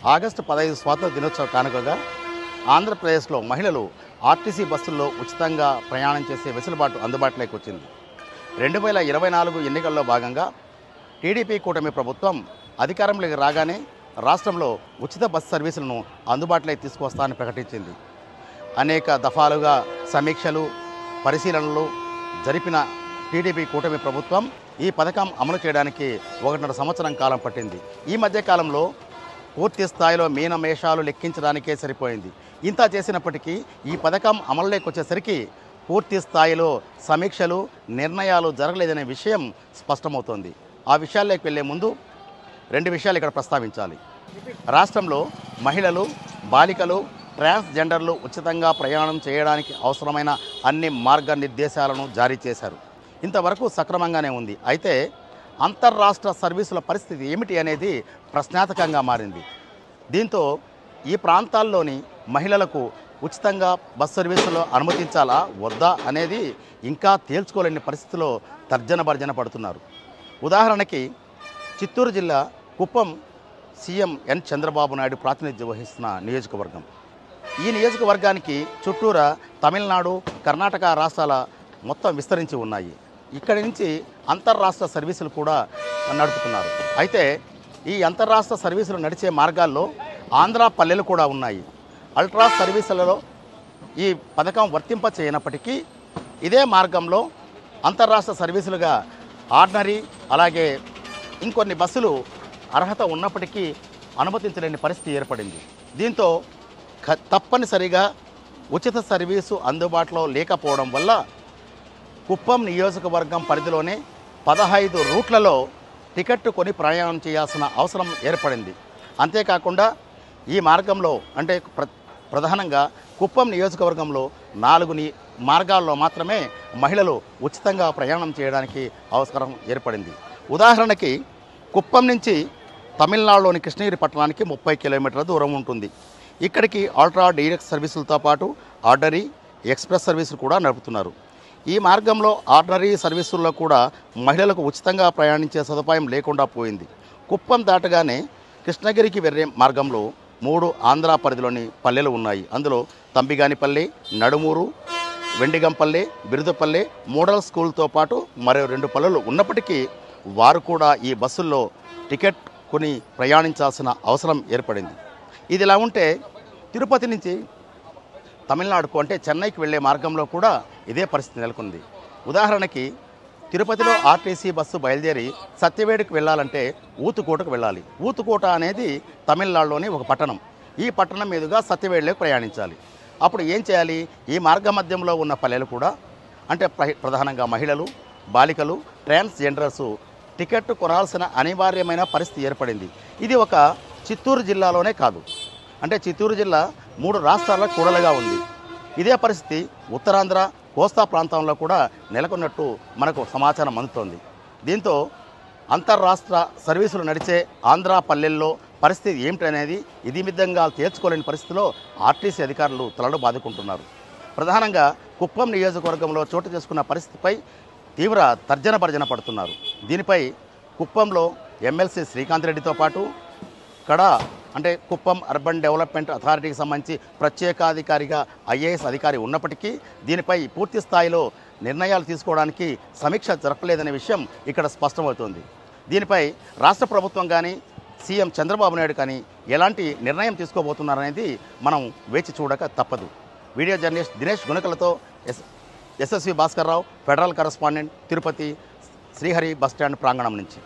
August 15 స్వాతంత్ర దినోత్సవ కానుకగా ఆంధ్రప్రదేశ్లో మహిళలు ఆర్టీసీ బస్సుల్లో ఉచితంగా ప్రయాణం చేసే వెసులుబాటు అందుబాటులోకి వచ్చింది. 2024 ఎన్నికల్లో భాగంగా టీడీపీ కూటమి ప్రభుత్వం అధికారంలోకి రాగానే రాష్ట్రంలో ఉచిత బస్సు సర్వీసులను అందుబాటులోకి తీసుకువస్తానని ప్రకటించింది. అనేక దఫాలుగా సమీక్షలు, పరిశీలనలు జరిపిన టీడీపీ కూటమి ప్రభుత్వం ఈ పథకం అమలు చేయడానికి 1.5 సంవత్సరం కాలం పట్టింది. ఈ మధ్య కాలంలో పూర్తి స్థాయిలో మీనమేషాలు లెక్కించడానికే సరిపోయింది. ఇంత చేసినప్పటికీ ఈ పథకం అమలులోకి వచ్చేసరికి పూర్తి స్థాయిలో సమీక్షలు, నిర్ణయాలు జరగలేదనే విషయం స్పష్టమవుతోంది. ఆ విషయాల్లోకి వెళ్లే ముందు 2 విషయాలు ఇక్కడ ప్రస్తావించాలి. రాష్ట్రంలో మహిళలు, బాలికలు, ట్రాన్స్జెండర్లు ఉచితంగా ప్రయాణం చేయడానికి అవసరమైన అన్ని మార్గనిర్దేశాలను జారీ చేశారు. ఇంతవరకు సక్రమంగానే ఉంది. అయితే అంతర్రాష్ట్ర సర్వీసుల పరిస్థితి ఏమిటి అనేది ప్రశ్నార్థకంగా మారింది. దీంతో ఈ ప్రాంతాల్లోని మహిళలకు ఉచితంగా బస్ సర్వీసులో అనుమతించాలా వద్దా అనేది ఇంకా తేల్చుకోలేని పరిస్థితిలో తర్జన భర్జన పడుతున్నారు. ఉదాహరణకి చిత్తూరు జిల్లా కుప్పం సీఎం ఎన్ చంద్రబాబు నాయుడు ప్రాతినిధ్యం వహిస్తున్న నియోజకవర్గం. ఈ నియోజకవర్గానికి చుట్టూరా తమిళనాడు, కర్ణాటక రాష్ట్రాల మొత్తం విస్తరించి ఉన్నాయి. ఇక్కడి నుంచి అంతర్రాష్ట్ర సర్వీసులు కూడా నడుపుతున్నారు. అయితే ఈ అంతర్రాష్ట్ర సర్వీసులు నడిచే మార్గాల్లో ఆంధ్ర పల్లెలు కూడా ఉన్నాయి. అల్ట్రా సర్వీసులలో ఈ పథకం వర్తింప చేయనప్పటికీ ఇదే మార్గంలో అంతర్రాష్ట్ర సర్వీసులుగా ఆర్డినరీ, అలాగే ఇంకొన్ని బస్సులు అర్హత ఉన్నప్పటికీ అనుమతించలేని పరిస్థితి ఏర్పడింది. దీంతో తప్పనిసరిగా ఉచిత సర్వీసు అందుబాటులో లేకపోవడం వల్ల కుప్పం నియోజకవర్గం పరిధిలోనే 15 రూట్లలో టికెట్ కొని ప్రయాణం చేయాల్సిన అవసరం ఏర్పడింది. అంతేకాకుండా ఈ మార్గంలో అంటే ప్రధానంగా కుప్పం నియోజకవర్గంలో 4 మార్గాల్లో మాత్రమే మహిళలు ఉచితంగా ప్రయాణం చేయడానికి అవసరం ఏర్పడింది. ఉదాహరణకి కుప్పం నుంచి తమిళనాడులోని కృష్ణగిరి పట్టణానికి 30 కిలోమీటర్ల దూరం ఉంటుంది. ఇక్కడికి అల్ట్రా డైరెక్ట్ సర్వీసులతో పాటు ఆర్డినరీ, ఎక్స్ప్రెస్ సర్వీసులు కూడా నడుపుతున్నారు. ఈ మార్గంలో ఆర్డినరీ సర్వీసుల్లో కూడా మహిళలకు ఉచితంగా ప్రయాణించే సదుపాయం లేకుండా పోయింది. కుప్పం దాటగానే కృష్ణగిరికి వెళ్ళే మార్గంలో 3 ఆంధ్ర పరిధిలోని పల్లెలు ఉన్నాయి. అందులో తంబిగానిపల్లి, నడుమూరు, వెండిగంపల్లి, బిరుదుపల్లి మోడల్ స్కూల్తో పాటు మరో 2 పల్లెలు ఉన్నప్పటికీ వారు కూడా ఈ బస్సుల్లో టికెట్ కొని ప్రయాణించాల్సిన అవసరం ఏర్పడింది. ఇది ఇలా ఉంటే తిరుపతి నుంచి తమిళనాడుకు అంటే చెన్నైకి వెళ్ళే మార్గంలో కూడా ఇదే పరిస్థితి నెలకొంది. ఉదాహరణకి తిరుపతిలో ఆర్టీసీ బస్సు బయలుదేరి సత్యవేడుకు వెళ్ళాలంటే ఊతుకోటకు వెళ్ళాలి. ఊతుకోట అనేది తమిళనాడులోని ఒక పట్టణం. ఈ పట్టణం మీదుగా సత్యవేడులోకి ప్రయాణించాలి. అప్పుడు ఏం చేయాలి? ఈ మార్గ మధ్యంలో ఉన్న పల్లెలు కూడా అంటే ప్రధానంగా మహిళలు, బాలికలు, ట్రాన్స్జెండర్స్ టికెట్ కొనాల్సిన అనివార్యమైన పరిస్థితి ఏర్పడింది. ఇది ఒక చిత్తూరు జిల్లాలోనే కాదు, అంటే చిత్తూరు జిల్లా 3 రాష్ట్రాల కూడలుగా ఉంది. ఇదే పరిస్థితి ఉత్తరాంధ్ర, కోస్తా ప్రాంతంలో కూడా నెలకొన్నట్టు మనకు సమాచారం అందుతోంది. దీంతో అంతర్రాష్ట్ర సర్వీసులు నడిచే ఆంధ్ర పల్లెల్లో పరిస్థితి ఏమిటనేది ఇదిమిద్దంగా తేల్చుకోలేని పరిస్థితిలో ఆర్టీసీ అధికారులు తలలు బాదుకుంటున్నారు. ప్రధానంగా కుప్పం నియోజకవర్గంలో చోటు చేసుకున్న పరిస్థితిపై తీవ్ర తర్జన భర్జన పడుతున్నారు. దీనిపై కుప్పంలో ఎమ్మెల్సీ శ్రీకాంత్ రెడ్డితో పాటు అంటే కుప్పం అర్బన్ డెవలప్మెంట్ అథారిటీకి సంబంధించి ప్రత్యేకాధికారిగా ఐఏఎస్ అధికారి ఉన్నప్పటికీ దీనిపై పూర్తి స్థాయిలో నిర్ణయాలు తీసుకోవడానికి సమీక్ష జరపలేదనే విషయం ఇక్కడ స్పష్టమవుతోంది. దీనిపై రాష్ట్ర ప్రభుత్వం కానీ సీఎం చంద్రబాబు నాయుడు కానీ ఎలాంటి నిర్ణయం తీసుకోబోతున్నారనేది మనం వేచి చూడక తప్పదు. వీడియో జర్నలిస్ట్ దినేష్ గుణకలతో SSV Bhaskar Rao, federal correspondent, Tirupati Srihari bus stand ప్రాంగణం నుంచి.